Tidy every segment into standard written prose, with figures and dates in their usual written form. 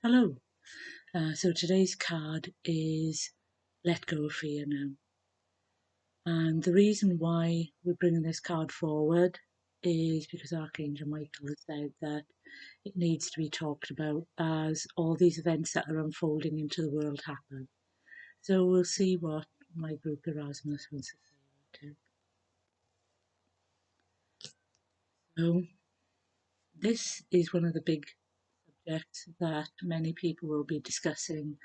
Hello. So today's card is Let Go of Fear Now. And the reason why we're bringing this card forward is because Archangel Michael has said that it needs to be talked about as all these events that are unfolding into the world happen. So we'll see what my group Erasmus wants to say about it. So this is one of the big subjects that many people will be discussing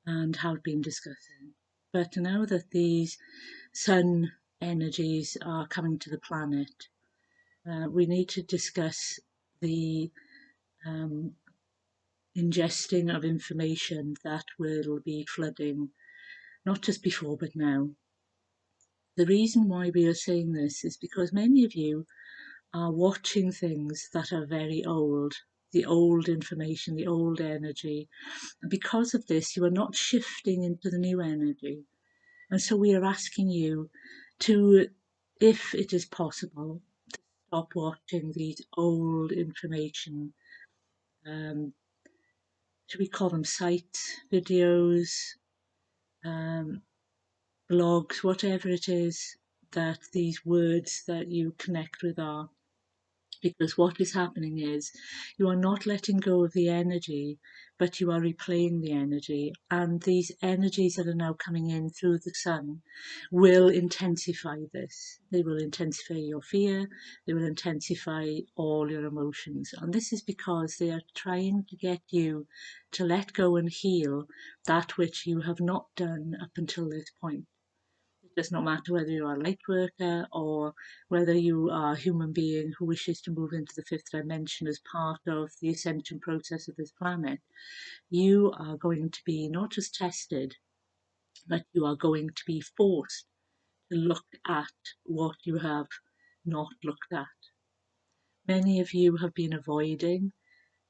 and have been discussing. But now that these sun energies are coming to the planet, we need to discuss the um, ingesting of information that will be flooding, not just before but now. The reason why we are saying this is because many of you are watching things that are very old, the old information, the old energy. And because of this, you are not shifting into the new energy. And so we are asking you to, if it is possible, stop watching these old information. Should we call them sites, videos, um, blogs, whatever it is that these words that you connect with are? Because what is happening is you are not letting go of the energy, but you are replaying the energy. And these energies that are now coming in through the sun will intensify this. They will intensify your fear. They will intensify all your emotions. And this is because they are trying to get you to let go and heal that which you have not done up until this point. It does not matter whether you are a light worker or whether you are a human being who wishes to move into the fifth dimension as part of the ascension process of this planet. You are going to be not just tested, but you are going to be forced to look at what you have not looked at. Many of you have been avoiding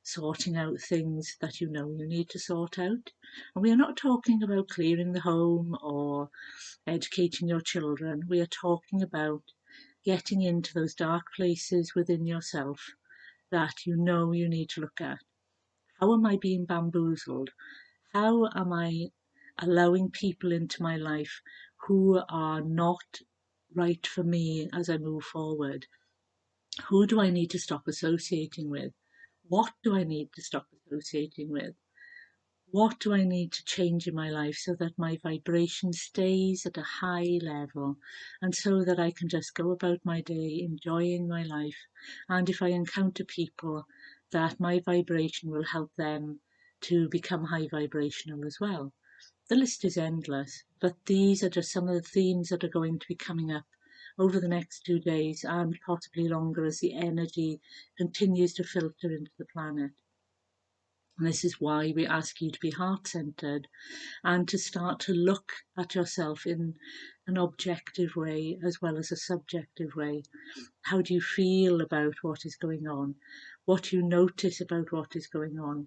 sorting out things that you know you need to sort out. And we are not talking about clearing the home or educating your children. We are talking about getting into those dark places within yourself that you know you need to look at. How am I being bamboozled? How am I allowing people into my life who are not right for me as I move forward? Who do I need to stop associating with? What do I need to stop associating with? What do I need to change in my life so that my vibration stays at a high level and so that I can just go about my day enjoying my life? And if I encounter people, that my vibration will help them to become high vibrational as well. The list is endless, but these are just some of the themes that are going to be coming up over the next 2 days and possibly longer as the energy continues to filter into the planet. And this is why we ask you to be heart-centered and to start to look at yourself in an objective way as well as a subjective way. How do you feel about what is going on? What you notice about what is going on?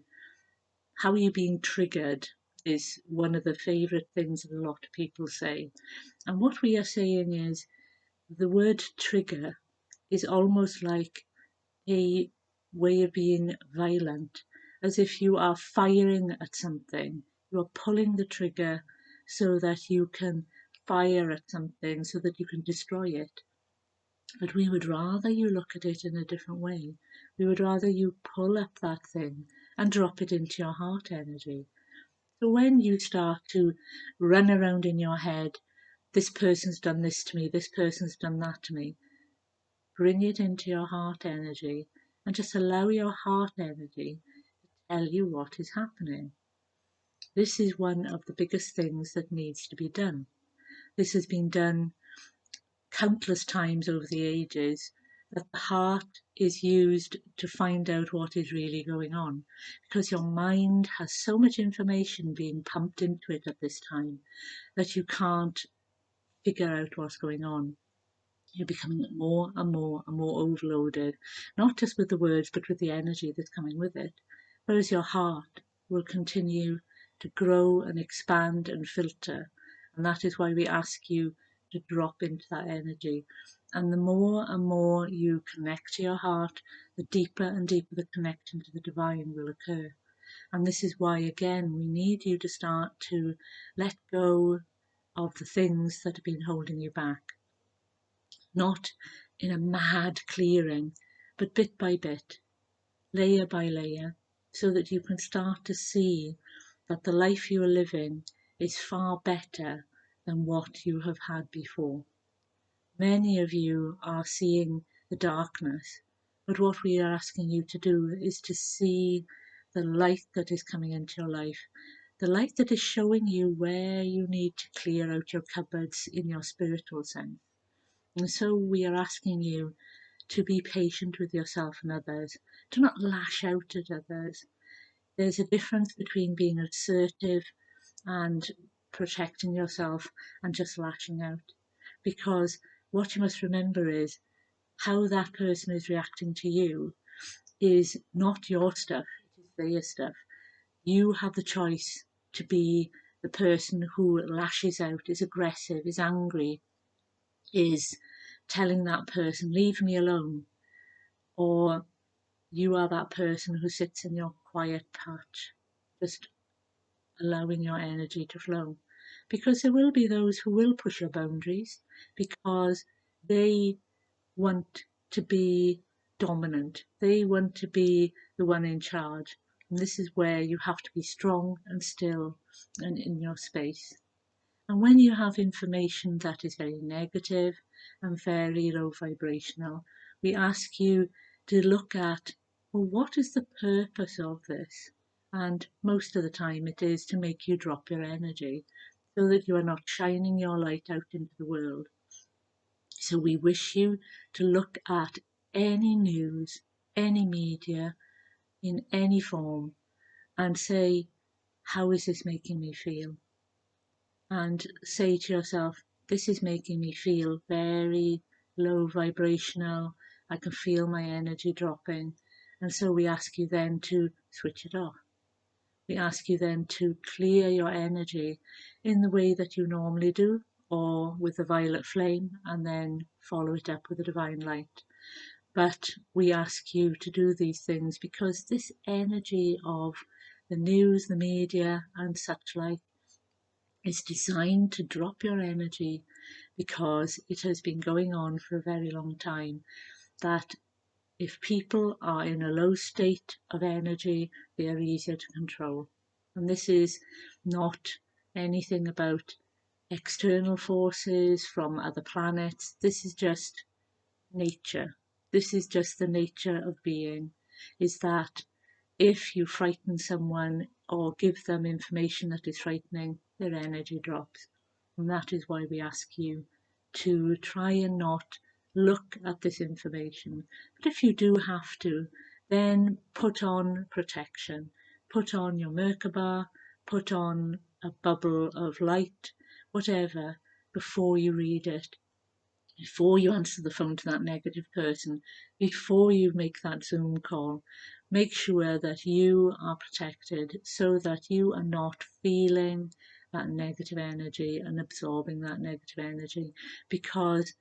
How are you being triggered is one of the favourite things that a lot of people say. And what we are saying is the word trigger is almost like a way of being violent, as if you are firing at something. You are pulling the trigger so that you can fire at something, so that you can destroy it. But we would rather you look at it in a different way. We would rather you pull up that thing and drop it into your heart energy. So when you start to run around in your head, this person's done this to me, this person's done that to me, bring it into your heart energy and just allow your heart energy to tell you what is happening. This is one of the biggest things that needs to be done. This has been done countless times over the ages, that the heart is used to find out what is really going on, because your mind has so much information being pumped into it at this time that you can't figure out what's going on. You're becoming more and more and more overloaded, not just with the words, but with the energy that's coming with it. Whereas your heart will continue to grow and expand and filter. And that is why we ask you to drop into that energy. And the more and more you connect to your heart, the deeper and deeper the connection to the divine will occur. And this is why, again, we need you to start to let go of the things that have been holding you back. Not in a mad clearing, but bit by bit, layer by layer, so that you can start to see that the life you are living is far better than what you have had before. Many of you are seeing the darkness, but what we are asking you to do is to see the light that is coming into your life, the light that is showing you where you need to clear out your cupboards in your spiritual sense. And so we are asking you to be patient with yourself and others, to not lash out at others. There's a difference between being assertive and protecting yourself and just lashing out. Because what you must remember is how that person is reacting to you is not your stuff, it is their stuff. You have the choice to be the person who lashes out, is aggressive, is angry, is telling that person, leave me alone, or you are that person who sits in your quiet patch, just allowing your energy to flow. Because there will be those who will push your boundaries because they want to be dominant, they want to be the one in charge. And this is where you have to be strong and still and in your space. And when you have information that is very negative and very low vibrational, we ask you to look at, well, what is the purpose of this? And most of the time it is to make you drop your energy so that you are not shining your light out into the world. So we wish you to look at any news, any media, in any form, and say, how is this making me feel? And say to yourself, this is making me feel very low vibrational. I can feel my energy dropping. And so we ask you then to switch it off. We ask you then to clear your energy in the way that you normally do, or with the violet flame, and then follow it up with the divine light. But we ask you to do these things because this energy of the news, the media, and such like is designed to drop your energy because it has been going on for a very long time. That if people are in a low state of energy, they are easier to control. And this is not anything about external forces from other planets. This is just nature. This is just the nature of being, is that if you frighten someone or give them information that is frightening, their energy drops. And that is why we ask you to try and not look at this information. But if you do have to, then put on protection. Put on your Merkaba, put on a bubble of light, whatever, before you read it, before you answer the phone to that negative person, before you make that Zoom call. Make sure that you are protected so that you are not feeling that negative energy and absorbing that negative energy. Because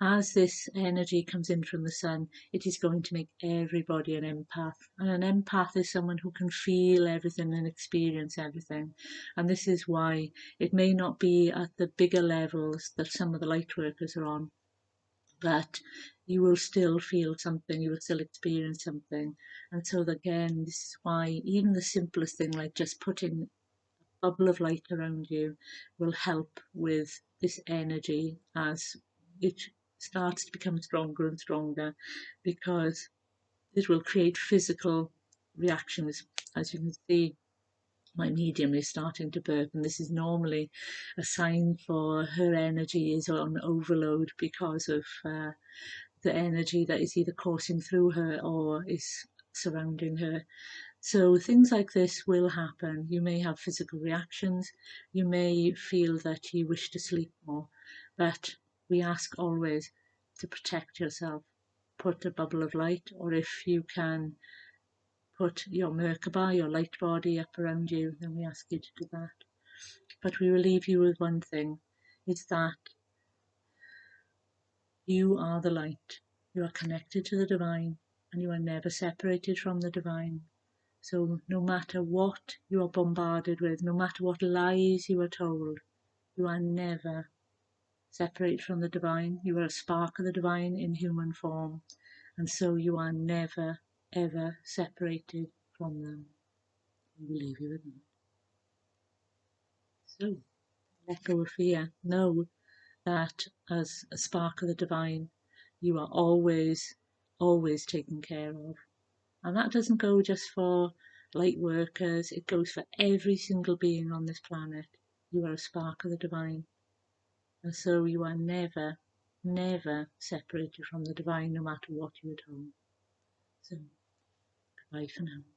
as this energy comes in from the sun, it is going to make everybody an empath. And an empath is someone who can feel everything and experience everything. And this is why it may not be at the bigger levels that some of the light workers are on, but you will still feel something, you will still experience something. And so again, this is why even the simplest thing like just putting a bubble of light around you will help with this energy as it starts to become stronger and stronger, because it will create physical reactions. As you can see, my medium is starting to burp, and this is normally a sign for her energy is on overload because of the energy that is either coursing through her or is surrounding her. So things like this will happen. You may have physical reactions, you may feel that you wish to sleep more, but we ask always to protect yourself. Put a bubble of light, or if you can put your Merkaba, your light body up around you, then we ask you to do that. But we will leave you with one thing, is that you are the light. You are connected to the divine, and you are never separated from the divine. So no matter what you are bombarded with, no matter what lies you are told, you are never separate from the divine. You are a spark of the divine in human form, and so you are never, ever separated from them. I will leave you with that. So, let go of fear. Know that as a spark of the divine, you are always, always taken care of. And that doesn't go just for light workers, it goes for every single being on this planet. You are a spark of the divine. And so you are never, never separated from the divine, no matter what you are told. So, goodbye for now.